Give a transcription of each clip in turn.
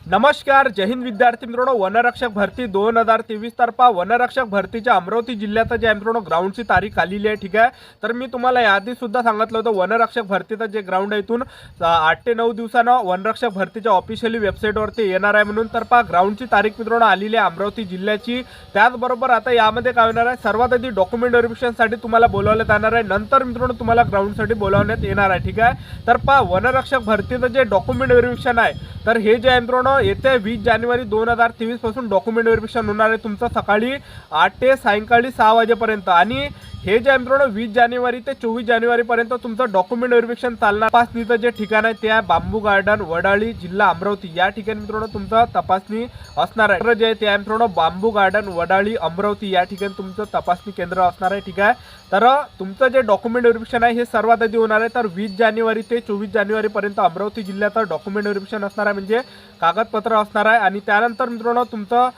नमस्कार, जय हिंद विद्यार्थी मित्रांनो. वनरक्षक भरती 2023 तर्फा वनरक्षक भरतीच्या अमरावती जिल्ह्यात जे मित्रांनो ग्राउंडची तारीख आलेली आहे. ठीक आहे, तर मी तुम्हाला याआधी सुद्धा सांगितलं होतं वनरक्षक भरतीचं जे ग्राउंड आहे इथून 8 ते 9 दिवसानं वनरक्षक भरतीच्या ऑफिशियली वेबसाईटवरती येणार आहे. म्हणून तर्फा ग्राउंडची तारीख मित्रांनो आलेली आहे अमरावती जिल्ह्याची. त्याचबरोबर आता यामध्ये काय होणार आहे, सर्वात आधी डॉक्युमेंट व्हेरिफिकेशनसाठी तुम्हाला बोलावण्यात येणार आहे. नंतर मित्रांनो तुम्हाला ग्राउंडसाठी बोलावण्यात येणार आहे. ठीक आहे, तर वनरक्षक भरतीचं जे डॉक्युमेंट व्हेरिफिकेशन आहे, तर हे जे आहे मित्रांनो येत्या 20 जानेवारी 2023 पासून डॉक्युमेंट व्हेरिफिकेशन होणार आहे तुमचं सकाळी 8 ते सायंकाळी 6 वाजेपर्यंत. आणि हे जे मित्रांनो 20 जानेवारी ते 24 जानेवारीपर्यंत तुमचं डॉक्युमेंट व्हेरिफिकेशन चालणार. तपासणीचं जे ठिकाण आहे ते आहे बांबू गार्डन, वडाळी, जिल्हा अमरावती. या ठिकाणी मित्रांनो तुमचं तपासणी असणार आहे. जे आहे ते आहे मित्रांनो बांबू गार्डन, वडाळी, अमरावती या ठिकाणी तुमचं तपासणी केंद्र असणार आहे. ठीक आहे, तर तुमचं जे डॉक्युमेंट व्हेरिफिकेशन आहे हे सर्वात आधी होणार आहे. तर 20 जानेवारी ते 24 जानेवारीपर्यंत अमरावती जिल्ह्यात डॉक्युमेंट व्हेरिफिकेशन असणार आहे, म्हणजे कागदपत्र असणार आहे. आणि त्यानंतर मित्रांनो तुमचं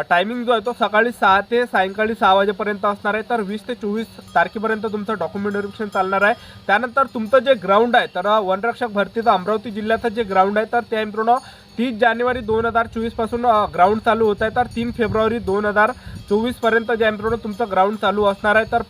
टायमिंग जो आहे तो सकाळी 6 ते सायंकाळी 6 वाजेपर्यंत असणार आहे. तर 20 ते 24 तारखेपर्यंत तुमचं डॉक्युमेंट व्हेरिफिकेशन चालणार आहे. त्यानंतर तुमचं जे ग्राउंड आहे, तर वनरक्षक भरतीचं अमरावती जिल्ह्याचं जे ग्राउंड आहे, तर ते मित्रांनो 30 जानेवारी 2024 पासून ग्राउंड चालू होत आहे. तर 3 फेब्रुवारी 2024 पर्यंत जे मित्रांनो तुमचं ग्राउंड चालू असणार आहे. तर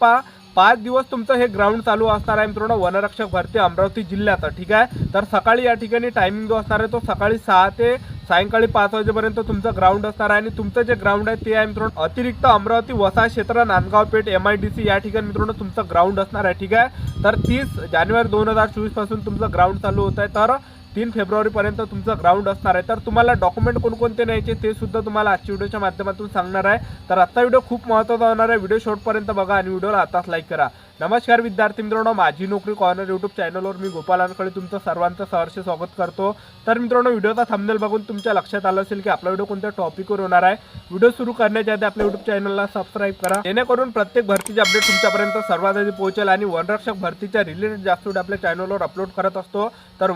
5 दिवस तुमचं हे ग्राउंड चालू असणार आहे मित्रांनो वनरक्षक भरती अमरावती जिल्ह्यात. ठीक आहे, तर सकाळी या ठिकाणी टायमिंग जो असणार आहे तो सकाळी 6 ते सायंकाळी 5 वाजेपर्यंत तुमचं ग्राउंड असणार आहे. आणि तुमचं जे ग्राउंड आहे ते आहे मित्रांनो अतिरिक्त अमरावती वसाहत क्षेत्र, नांदगाव पेठ, MIDC या ठिकाणी मित्रांनो तुमचं ग्राउंड असणार आहे. ठीक आहे, तर 30 जानेवारी 2024 पासून तुमचं ग्राउंड चालू होत आहे. तर 3 फेब्रुवारीपर्यंत तुमचं ग्राउंड असणार आहे. तर तुम्हाला डॉक्युमेंट कोणकोणते न्यायचे ते सुद्धा तुम्हाला आजच्या व्हिडिओच्या माध्यमातून सांगणार आहे. तर आजचा व्हिडिओ खूप महत्त्वाचा होणार आहे. व्हिडिओ शेवटपर्यंत बघा आणि व्हिडिओला आताच लाईक करा. नमस्कार विद्यार्थी मित्रांनो, माझी नोकरी कॉर्नर यूट्यूब चॅनलवर मी गोपाल वानखडे तुमचं सर्वांचं सहर्ष स्वागत करतो. तर मित्रांनो, व्हिडिओचा थंबनेल बघून तुमच्या लक्षात आलं असेल की आपला व्हिडिओ कोणत्या टॉपिकवर होणार आहे. व्हिडिओ सुरू करण्याच्या आधी आपल्या यूट्यूब चॅनलला सबस्क्राईब करा, जेणेकरून प्रत्येक भरतीचे अपडेट तुमच्यापर्यंत सर्वात आधी पोहोचेल. आणि वनरक्षक भरतीच्या रिलेटेड जास्त व्हिडिओ आपल्या चॅनलवर अपलोड करत असतो. तर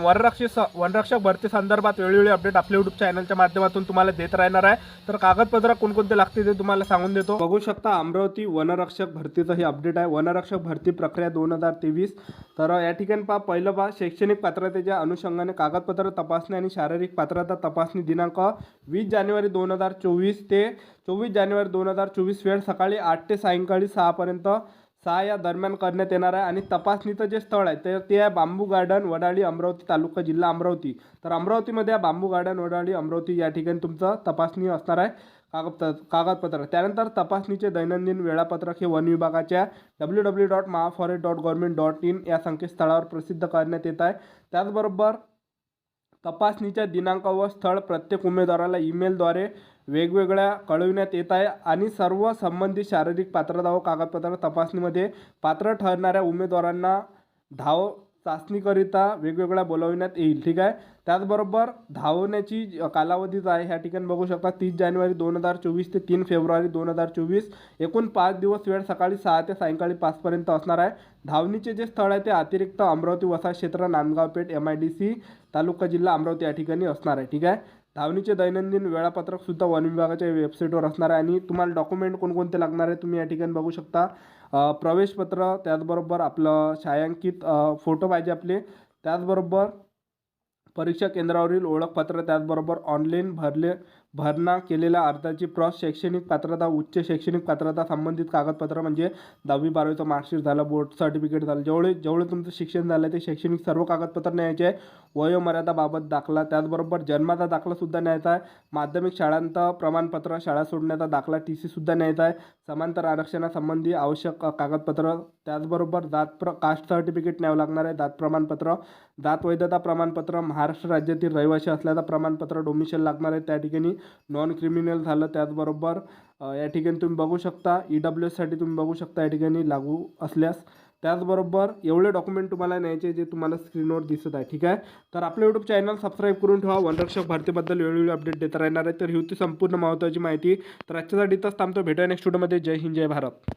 वनरक्षक भरती संदर्भात वेळोवेळी अपडेट आपल्या यूट्यूब चॅनलच्या माध्यमातून तुम्हाला देत राहणार आहे. तर कागदपत्र कोणकोणते लागतील ते तुम्हाला सांगून देतो. बघू शकता अमरावती वनरक्षक भरतीचं हे अपडेट आहे. वनरक्षक भरती प्रक्रिया 2023. तर या ठिकाणी पहिलं शैक्षणिक पात्रतेच्या अनुषंगाने कागदपत्र तपासणी आणि शारीरिक पात्रता तपासणी दिनांक 20 जानेवारी 2024 ते 24 जानेवारी 2024 वेळ सकाळी 8 ते सायंकाळी 6 पर्यंत 6 या दरम्यान करण्यात येणार आहे. आणि तपासणीचं जे स्थळ आहे तर ते आहे बांबू गार्डन, वडाळी, अमरावती तालुका, जिल्हा अमरावती. तर अमरावतीमध्ये बांबू गार्डन, वडाळी, अमरावती या ठिकाणी तुमचं तपासणी असणार आहे कागदपत्र. त्यानंतर तपासणीचे दैनंदिन वेळापत्रक हे वन विभागाच्या www.mahaforest.government.in या संकेतस्थळावर प्रसिद्ध करण्यात येत आहे. त्याचबरोबर तपासणीच्या दिनांक व स्थळ प्रत्येक उमेदवाराला ईमेलद्वारे वेगवेगळ्या कळविण्यात येत आहे. आणि सर्व संबंधित शारीरिक पात्रता व कागदपत्र तपासणीमध्ये पात्र ठरणाऱ्या उमेदवारांना धाव चाचणीकरिता वेगवेगळ्या बोलविण्यात येईल. ठीक आहे, त्याचबरोबर धावण्याची कालावधीच आहे ह्या ठिकाणी बघू शकता 30 जानेवारी 2024 ते 3 फेब्रुवारी 2024. एकूण 5 दिवस वेळ सकाळी 6 ते सायंकाळी 5 पर्यंत असणार आहे. धावणीचे जे स्थळ आहे ते अतिरिक्त अमरावती वसाहत क्षेत्र, नांदगाव पेठ, MIDC तालुका, जिल्हा अमरावती या ठिकाणी असणार आहे. ठीक आहे, धावणीचे दैनंदिन वेळापत्रक सुद्धा वन विभागाच्या वेबसाईटवर असणार आहे. आणि तुम्हाला डॉक्युमेंट कोणकोणते लागणार आहे तुम्ही या ठिकाणी बघू शकता. प्रवेशपत्र, त्याचबरोबर आपलं छायांकित फोटो पाहिजे आपले, त्याचबरोबर परीक्षा केंद्रावरील ओळखपत्र, त्याचबरोबर ऑनलाईन भरणा केलेल्या अर्जाची प्रत, शैक्षणिक पात्रता, उच्च शैक्षणिक पात्रता संबंधित कागदपत्र म्हणजे 10वी 12वीचं मार्कशीट झालं, बोर्ड सर्टिफिकेट झालं, जेवढे तुमचं शिक्षण झालं ते शैक्षणिक सर्व कागदपत्र न्यायचे आहे. वयोमर्यादाबाबत दाखला, त्याचबरोबर जन्माचा दाखलासुद्धा न्यायचा आहे. माध्यमिक शाळांचं प्रमाणपत्र, शाळा सोडण्याचा दाखला, TC सुद्धा न्यायचा आहे. समांतर आरक्षणासंबंधी आवश्यक कागदपत्र, त्याचबरोबर कास्ट सर्टिफिकेट न्यावं लागणार आहे, जात प्रमाणपत्र, जात वैधता प्रमाणपत्र, महाराष्ट्र राज्यातील रहिवासी असल्याचं प्रमाणपत्र, डोमिसाईल लागणार आहे त्या ठिकाणी, नॉन क्रिमिनल झालं. त्याचबरोबर या ठिकाणी तुम्ही बघू शकता EWS साठी तुम्ही बघू शकता या ठिकाणी लागू असल्यास. त्याचबरोबर एवढे डॉक्युमेंट तुम्हाला न्यायचे जे तुम्हाला स्क्रीनवर दिसत आहे. ठीक आहे, तर आपलं यूट्यूब चॅनल सबस्क्राईब करून ठेवा. वनरक्षक भरतीबद्दल वेळोवेळी अपडेट देत राहणार आहे. तर ही होती संपूर्ण महत्त्वाची माहिती. तर आजच्यासाठी इथंच थांबतो. भेटूया नेक्स्ट व्हिडिओमध्ये. जय हिंद, जय भारत.